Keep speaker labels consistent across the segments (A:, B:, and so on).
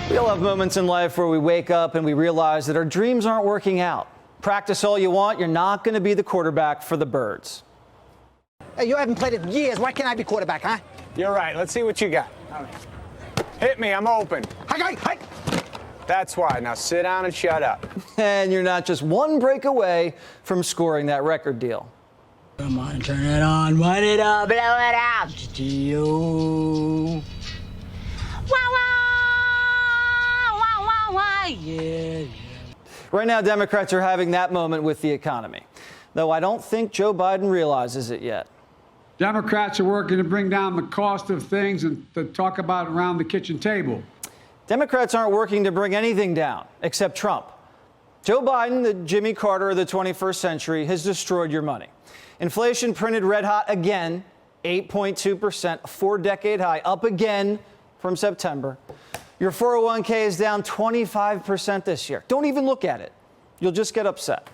A: We all have moments in life where we wake up and we realize that our dreams aren't working out. Practice all you want, you're not going to be the quarterback for the Birds.
B: Hey, you haven't played in years. Why can't I be quarterback, huh?
C: You're right. Let's see what you got. Hit me. I'm open.
B: Hi.
C: That's why. Now sit down and shut up.
A: And you're not just one break away from scoring that record deal.
B: Come on, turn it on, wind it up, blow it out. Yeah.
A: Right now, Democrats are having that moment with the economy, though I don't think Joe Biden realizes it yet.
D: Democrats are working to bring down the cost of things and to talk about around the kitchen table.
A: Democrats aren't working to bring anything down except Trump. Joe Biden, the Jimmy Carter of the 21st century, has destroyed your money. Inflation printed red hot again, 8.2%, a four-decade high, up again from September. Your 401k is down 25% this year. Don't even look at it. You'll just get upset.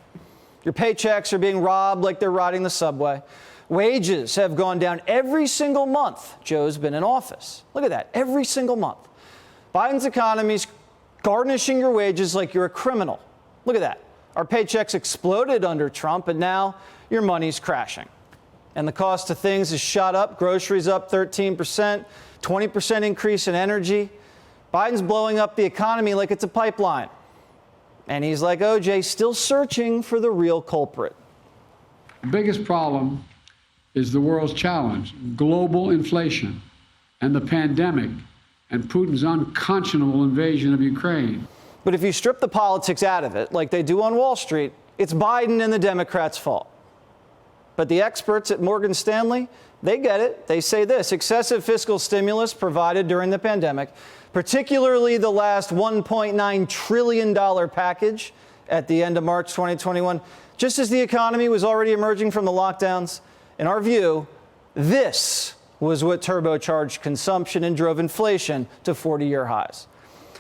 A: Your paychecks are being robbed like they're riding the subway. Wages have gone down every single month Joe's been in office. Look at that, every single month. Biden's economy's garnishing your wages like you're a criminal. Look at that. Our paychecks exploded under Trump, and now your money's crashing. And the cost of things has shot up. Groceries up 13%, 20% increase in energy. Biden's blowing up the economy like it's a pipeline. And he's like OJ, still searching for the real culprit.
D: The biggest problem is the world's challenge, global inflation and the pandemic and Putin's unconscionable invasion of Ukraine.
A: But if you strip the politics out of it, like they do on Wall Street, it's Biden and the Democrats' fault. But the experts at Morgan Stanley, they get it. They say this: excessive fiscal stimulus provided during the pandemic, particularly the last $1.9 trillion package at the end of March 2021, just as the economy was already emerging from the lockdowns. In our view, this was what turbocharged consumption and drove inflation to 40-year highs.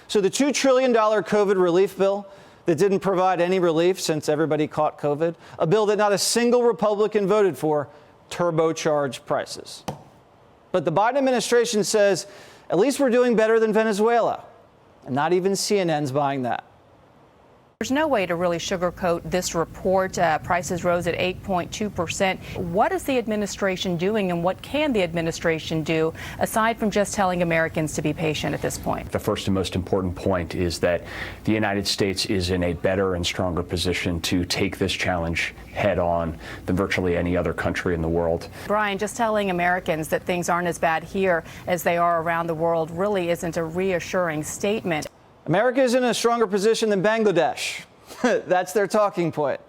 A: So the $2 trillion COVID relief bill that didn't provide any relief since everybody caught COVID, a bill that not a single Republican voted for, turbocharged prices. But the Biden administration says, at least we're doing better than Venezuela. And not even CNN's buying that.
E: There's no way to really sugarcoat this report. Prices rose at 8.2%. What is the administration doing, and what can the administration do aside from just telling Americans to be patient at this point?
F: The first and most important point is that the United States is in a better and stronger position to take this challenge head on than virtually any other country in the world.
E: Brian, just telling Americans that things aren't as bad here as they are around the world really isn't a reassuring statement.
A: America is in a stronger position than Bangladesh. That's their talking point.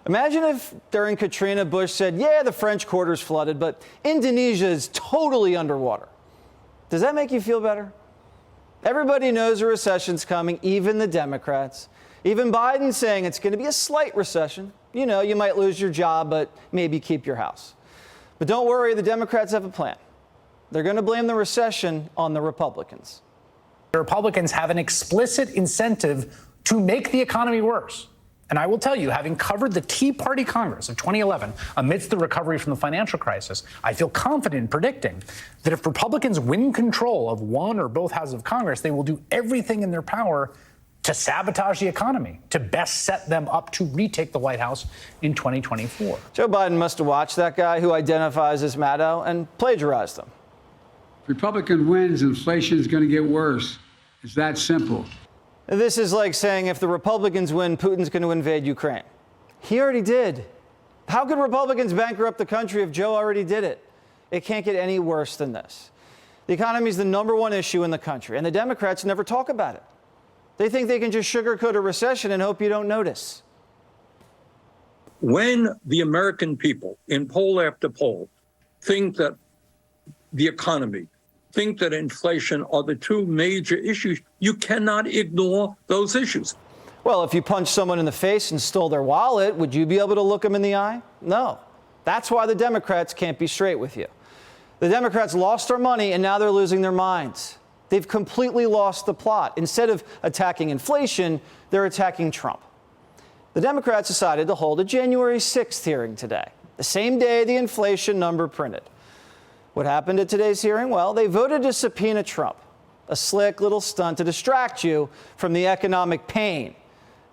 A: Imagine if during Katrina, Bush said, yeah, the French Quarter's flooded, but Indonesia is totally underwater. Does that make you feel better? Everybody knows a recession's coming, even the Democrats. Even Biden saying it's going to be a slight recession. You know, you might lose your job, but maybe keep your house. But don't worry, the Democrats have a plan. They're going to blame the recession on the Republicans.
G: The Republicans have an explicit incentive to make the economy worse. And I will tell you, having covered the Tea Party Congress of 2011 amidst the recovery from the financial crisis, I feel confident in predicting that if Republicans win control of one or both houses of Congress, they will do everything in their power to sabotage the economy, to best set them up to retake the White House in 2024.
A: Joe Biden must have watched that guy who identifies as Maddow and plagiarized him.
D: If Republican wins, inflation is going to get worse. It's that simple.
A: This is like saying if the Republicans win, Putin's going to invade Ukraine. He already did. How could Republicans bankrupt the country if Joe already did it? It can't get any worse than this. The economy is the #1 issue in the country, and the Democrats never talk about it. They think they can just sugarcoat a recession and hope you don't notice.
H: When the American people, in poll after poll, think that the economy, think that inflation are the two major issues, you cannot ignore those issues.
A: Well, if you punched someone in the face and stole their wallet, would you be able to look them in the eye? No. That's why the Democrats can't be straight with you. The Democrats lost our money, and now they're losing their minds. They've completely lost the plot. Instead of attacking inflation, they're attacking Trump. The Democrats decided to hold a January 6th hearing today, the same day the inflation number printed. What happened at today's hearing? Well, they voted to subpoena Trump. a slick little stunt to distract you from the economic pain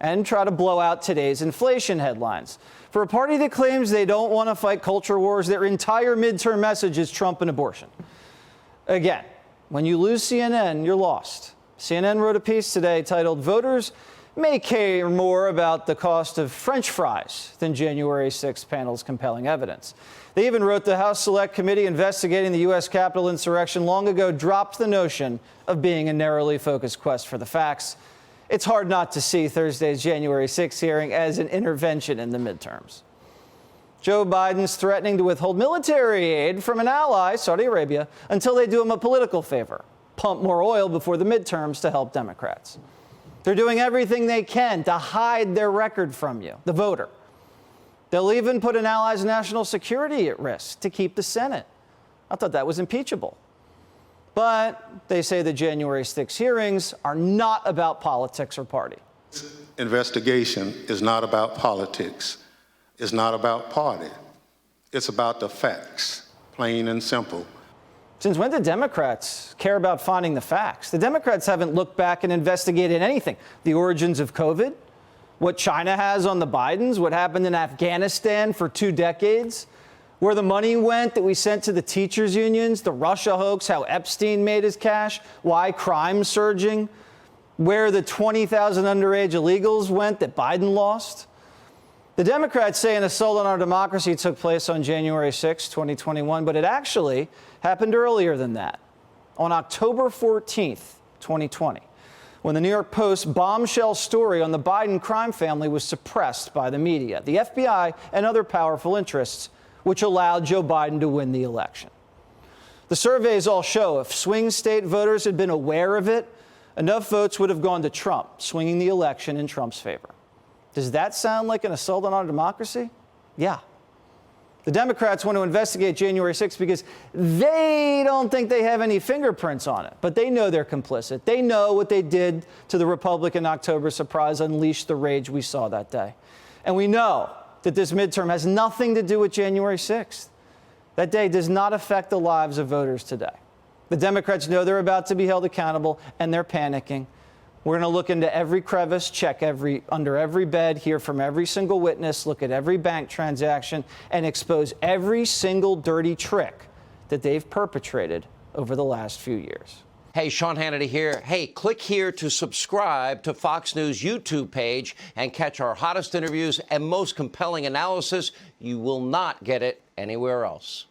A: and try to blow out today's inflation headlines. For a party that claims they don't want to fight culture wars, their entire midterm message is Trump and abortion. Again, when you lose CNN, you're lost. CNN wrote a piece today titled, "Voters may care more about the cost of French fries than January 6th panel's compelling evidence." They even wrote the House Select Committee investigating the U.S. Capitol insurrection long ago dropped the notion of being a narrowly focused quest for the facts. It's hard not to see Thursday's January 6th hearing as an intervention in the midterms. Joe Biden's threatening to withhold military aid from an ally, Saudi Arabia, until they do him a political favor, pump more oil before the midterms to help Democrats. They're doing everything they can to hide their record from you, the voter. They'll even put an ally's national security at risk to keep the Senate. I thought that was impeachable. But they say the January 6 hearings are not about politics or party.
I: Investigation is not about politics. It's not about party. It's about the facts, plain and simple.
A: Since when did Democrats care about finding the facts? The Democrats haven't looked back and investigated anything. The origins of COVID, what China has on the Bidens, what happened in Afghanistan for 2 decades, where the money went that we sent to the teachers' unions, the Russia hoax, how Epstein made his cash, why crime's surging, where the 20,000 underage illegals went that Biden lost. The Democrats say an assault on our democracy took place on January 6, 2021, but it actually happened earlier than that, on October 14th, 2020, when the New York Post bombshell story on the Biden crime family was suppressed by the media, the FBI, and other powerful interests, which allowed Joe Biden to win the election. The surveys all show if swing state voters had been aware of it, enough votes would have gone to Trump, swinging the election in Trump's favor. Does that sound like an assault on our democracy? Yeah. The Democrats want to investigate January 6th because they don't think they have any fingerprints on it, but they know they're complicit. They know what they did to the Republican October surprise unleashed the rage we saw that day. And we know that this midterm has nothing to do with January 6th. That day does not affect the lives of voters today. The Democrats know they're about to be held accountable, and they're panicking. We're going to look into every crevice, check under every bed, hear from every single witness, look at every bank transaction, and expose every single dirty trick that they've perpetrated over the last few years.
J: Hey, Sean Hannity here. Hey, click here to subscribe to Fox News YouTube page and catch our hottest interviews and most compelling analysis. You will not get it anywhere else.